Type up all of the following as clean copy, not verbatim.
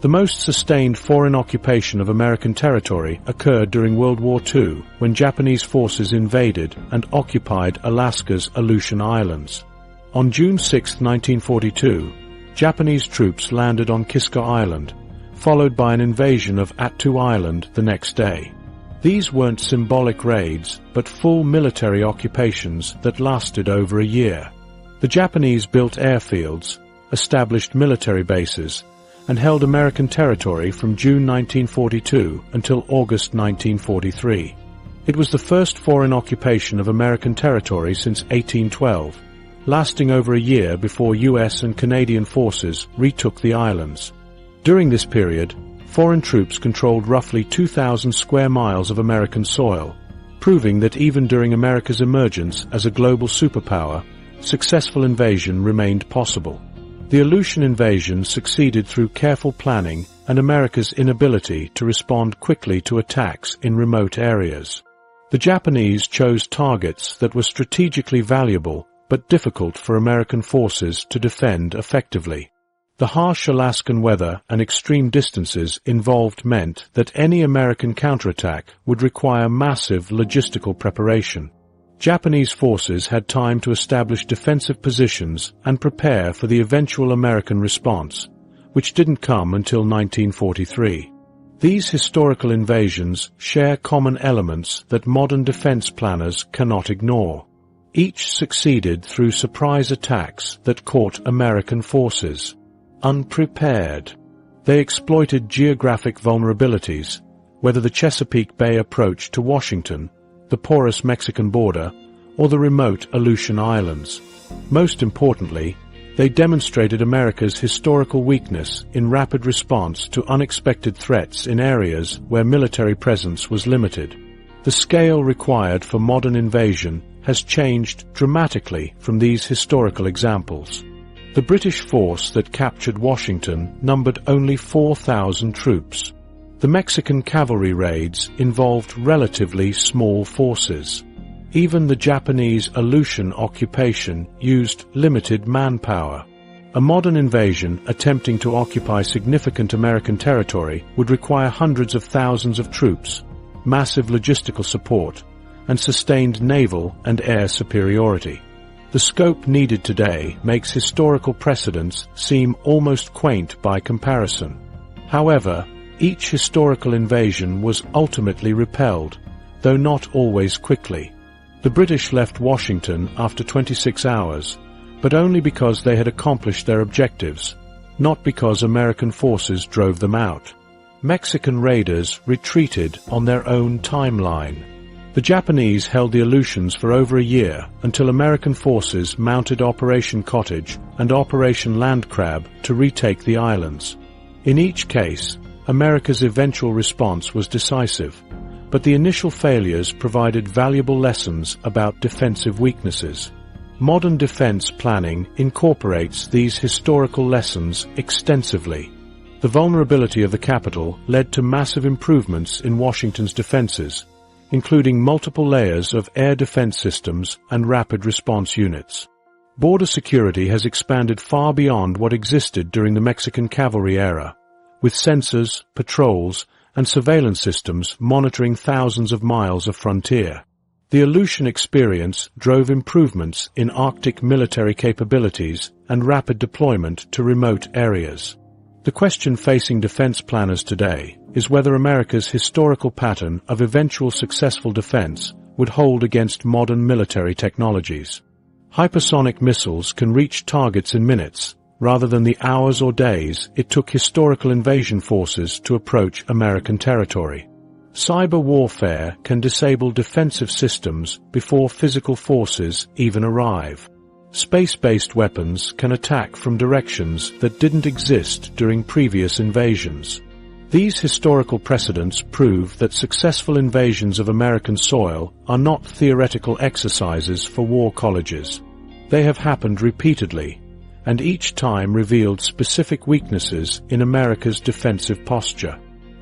The most sustained foreign occupation of American territory occurred during World War II, when Japanese forces invaded and occupied Alaska's Aleutian Islands. On June 6, 1942, Japanese troops landed on Kiska Island, followed by an invasion of Attu Island the next day. These weren't symbolic raids, but full military occupations that lasted over a year. The Japanese built airfields, established military bases, and held American territory from June 1942 until August 1943. It was the first foreign occupation of American territory since 1812, lasting over a year before US and Canadian forces retook the islands. During this period, foreign troops controlled roughly 2,000 square miles of American soil, proving that even during America's emergence as a global superpower, successful invasion remained possible. The Aleutian invasion succeeded through careful planning and America's inability to respond quickly to attacks in remote areas. The Japanese chose targets that were strategically valuable but difficult for American forces to defend effectively. The harsh Alaskan weather and extreme distances involved meant that any American counterattack would require massive logistical preparation. Japanese forces had time to establish defensive positions and prepare for the eventual American response, which didn't come until 1943. These historical invasions share common elements that modern defense planners cannot ignore. Each succeeded through surprise attacks that caught American forces unprepared. They exploited geographic vulnerabilities, whether the Chesapeake Bay approach to Washington, the porous Mexican border, or the remote Aleutian Islands. Most importantly, they demonstrated America's historical weakness in rapid response to unexpected threats in areas where military presence was limited. The scale required for modern invasion has changed dramatically from these historical examples. The British force that captured Washington numbered only 4,000 troops. The Mexican cavalry raids involved relatively small forces. Even the Japanese Aleutian occupation used limited manpower. A modern invasion attempting to occupy significant American territory would require hundreds of thousands of troops, massive logistical support, and sustained naval and air superiority. The scope needed today makes historical precedents seem almost quaint by comparison. However, each historical invasion was ultimately repelled, though not always quickly. The British left Washington after 26 hours, but only because they had accomplished their objectives, not because American forces drove them out. Mexican raiders retreated on their own timeline. The Japanese held the Aleutians for over a year until American forces mounted Operation Cottage and Operation Landcrab to retake the islands. In each case, America's eventual response was decisive, but the initial failures provided valuable lessons about defensive weaknesses. Modern defense planning incorporates these historical lessons extensively. The vulnerability of the capital led to massive improvements in Washington's defenses, including multiple layers of air defense systems and rapid response units. Border security has expanded far beyond what existed during the Mexican cavalry era, with sensors, patrols, and surveillance systems monitoring thousands of miles of frontier. The Aleutian experience drove improvements in Arctic military capabilities and rapid deployment to remote areas. The question facing defense planners today is whether America's historical pattern of eventual successful defense would hold against modern military technologies. Hypersonic missiles can reach targets in minutes, rather than the hours or days it took historical invasion forces to approach American territory. Cyber warfare can disable defensive systems before physical forces even arrive. Space-based weapons can attack from directions that didn't exist during previous invasions. These historical precedents prove that successful invasions of American soil are not theoretical exercises for war colleges. They have happened repeatedly, and each time revealed specific weaknesses in America's defensive posture.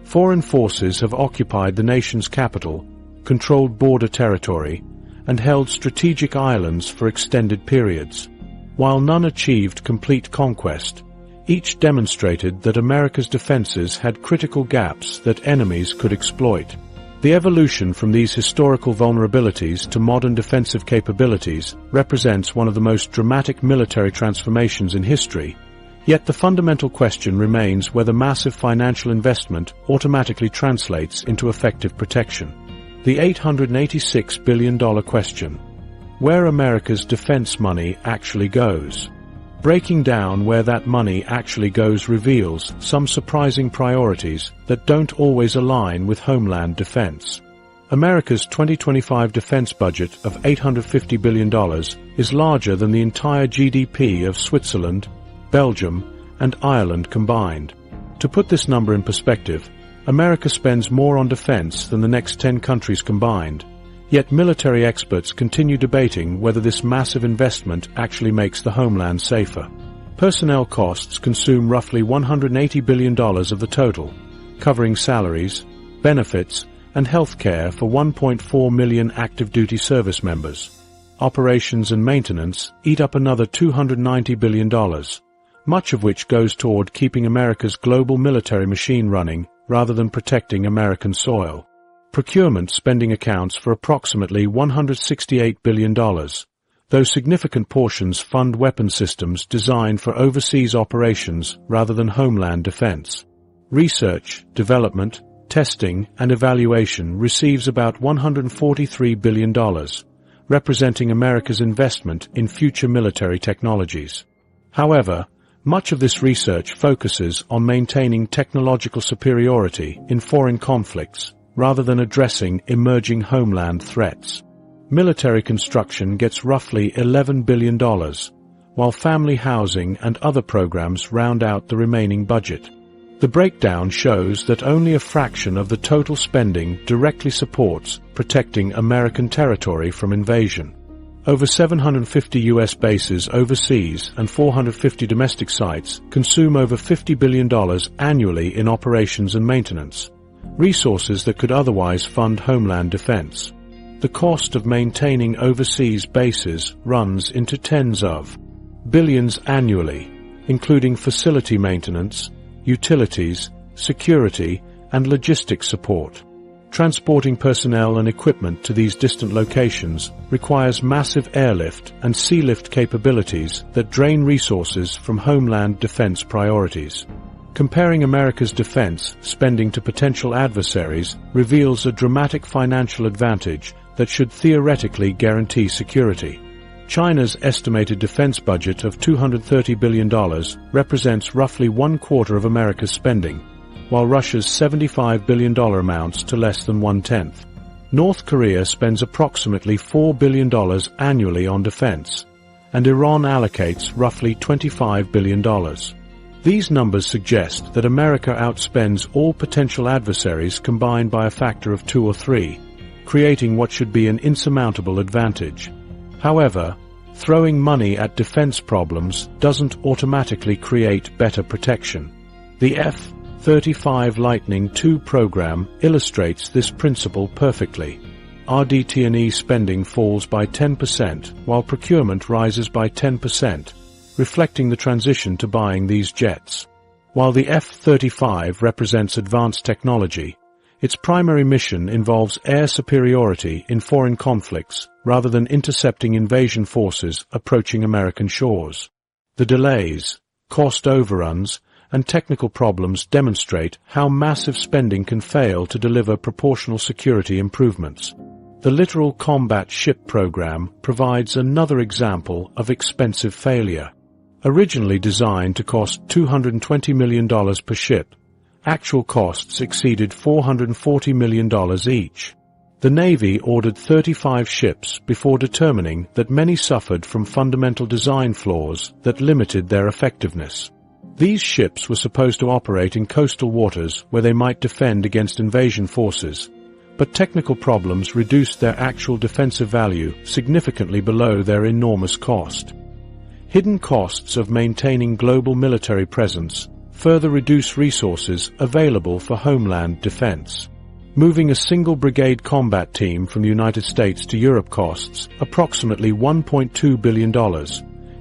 Foreign forces have occupied the nation's capital, controlled border territory, and held strategic islands for extended periods. While none achieved complete conquest, Each demonstrated that America's defenses had critical gaps that enemies could exploit. The evolution from these historical vulnerabilities to modern defensive capabilities represents one of the most dramatic military transformations in history, yet the fundamental question remains whether massive financial investment automatically translates into effective protection. The $886 billion question: where America's defense money actually goes. Breaking down where that money actually goes reveals some surprising priorities that don't always align with homeland defense. America's 2025 defense budget of $850 billion is larger than the entire GDP of Switzerland, Belgium, and Ireland combined. To put this number in perspective, America spends more on defense than the next 10 countries combined. Yet military experts continue debating whether this massive investment actually makes the homeland safer. Personnel costs consume roughly $180 billion of the total, covering salaries, benefits, and health care for 1.4 million active duty service members. Operations and maintenance eat up another $290 billion, much of which goes toward keeping America's global military machine running rather than protecting American soil. Procurement spending accounts for approximately $168 billion, though significant portions fund weapon systems designed for overseas operations rather than homeland defense. Research, development, testing, and evaluation receives about $143 billion, representing America's investment in future military technologies. However, much of this research focuses on maintaining technological superiority in foreign conflicts, rather than addressing emerging homeland threats. Military construction gets roughly $11 billion, while family housing and other programs round out the remaining budget. The breakdown shows that only a fraction of the total spending directly supports protecting American territory from invasion. Over 750 U.S. bases overseas and 450 domestic sites consume over $50 billion annually in operations and maintenance, resources that could otherwise fund homeland defense. The cost of maintaining overseas bases runs into tens of billions annually, including facility maintenance, utilities, security, and logistics support. Transporting personnel and equipment to these distant locations requires massive airlift and sealift capabilities that drain resources from homeland defense priorities. Comparing America's defense spending to potential adversaries reveals a dramatic financial advantage that should theoretically guarantee security. China's estimated defense budget of $230 billion represents roughly 1/4 of America's spending, while Russia's $75 billion amounts to less than 1/10. North Korea spends approximately $4 billion annually on defense, and Iran allocates roughly $25 billion. These numbers suggest that America outspends all potential adversaries combined by a factor of 2 or 3, creating what should be an insurmountable advantage. However, throwing money at defense problems doesn't automatically create better protection. The F-35 Lightning II program illustrates this principle perfectly. RDT&E spending falls by 10%, while procurement rises by 10%, reflecting the transition to buying these jets. While the F-35 represents advanced technology, its primary mission involves air superiority in foreign conflicts rather than intercepting invasion forces approaching American shores. The delays, cost overruns, and technical problems demonstrate how massive spending can fail to deliver proportional security improvements. The Littoral Combat Ship program provides another example of expensive failure. Originally designed to cost $220 million per ship, actual costs exceeded $440 million each. The Navy ordered 35 ships before determining that many suffered from fundamental design flaws that limited their effectiveness. These ships were supposed to operate in coastal waters where they might defend against invasion forces, but technical problems reduced their actual defensive value significantly below their enormous cost. Hidden costs of maintaining global military presence further reduce resources available for homeland defense. Moving a single brigade combat team from the United States to Europe costs approximately $1.2 billion,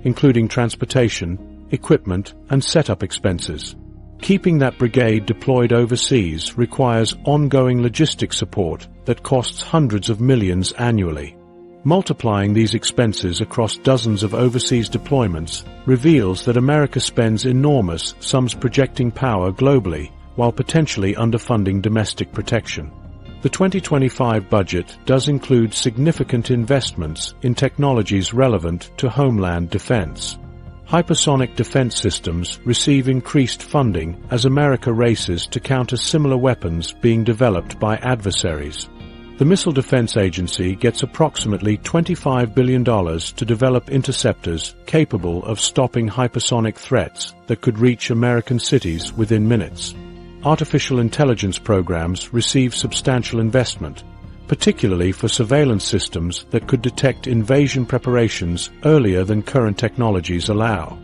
including transportation, equipment, and setup expenses. Keeping that brigade deployed overseas requires ongoing logistics support that costs hundreds of millions annually. Multiplying these expenses across dozens of overseas deployments reveals that America spends enormous sums projecting power globally while potentially underfunding domestic protection. The 2025 budget does include significant investments in technologies relevant to homeland defense. Hypersonic defense systems receive increased funding as America races to counter similar weapons being developed by adversaries. The Missile Defense Agency gets approximately $25 billion to develop interceptors capable of stopping hypersonic threats that could reach American cities within minutes. Artificial intelligence programs receive substantial investment, particularly for surveillance systems that could detect invasion preparations earlier than current technologies allow.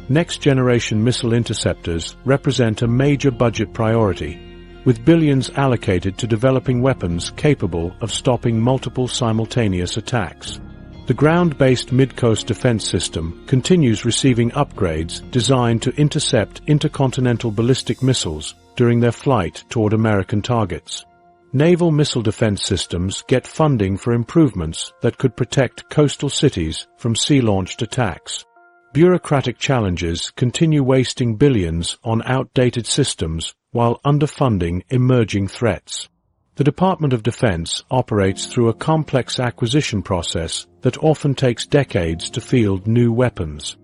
Next-generation missile interceptors represent a major budget priority, with billions allocated to developing weapons capable of stopping multiple simultaneous attacks. The ground-based Mid-Coast Defense System continues receiving upgrades designed to intercept intercontinental ballistic missiles during their flight toward American targets. Naval missile defense systems get funding for improvements that could protect coastal cities from sea-launched attacks. Bureaucratic challenges continue wasting billions on outdated systems while underfunding emerging threats. The Department of Defense operates through a complex acquisition process that often takes decades to field new weapons.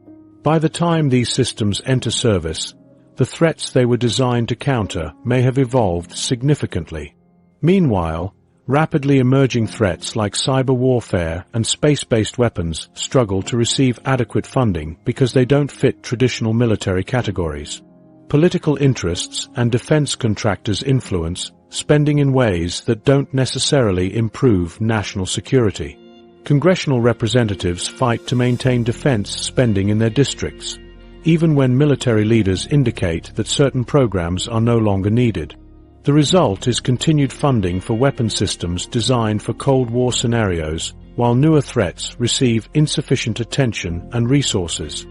By the time these systems enter service, the threats they were designed to counter may have evolved significantly. Meanwhile, rapidly emerging threats like cyber warfare and space-based weapons struggle to receive adequate funding because they don't fit traditional military categories. Political interests and defense contractors influence spending in ways that don't necessarily improve national security. Congressional representatives fight to maintain defense spending in their districts, even when military leaders indicate that certain programs are no longer needed. The result is continued funding for weapon systems designed for Cold War scenarios, while newer threats receive insufficient attention and resources.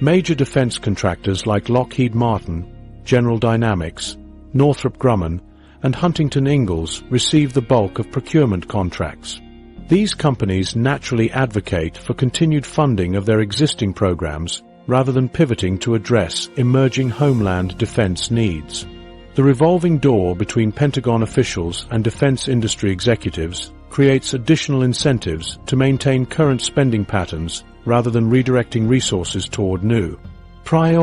Major defense contractors like Lockheed Martin, General Dynamics, Northrop Grumman, and Huntington Ingalls receive the bulk of procurement contracts. These companies naturally advocate for continued funding of their existing programs rather than pivoting to address emerging homeland defense needs. The revolving door between Pentagon officials and defense industry executives creates additional incentives to maintain current spending patterns rather than redirecting resources toward new priorities.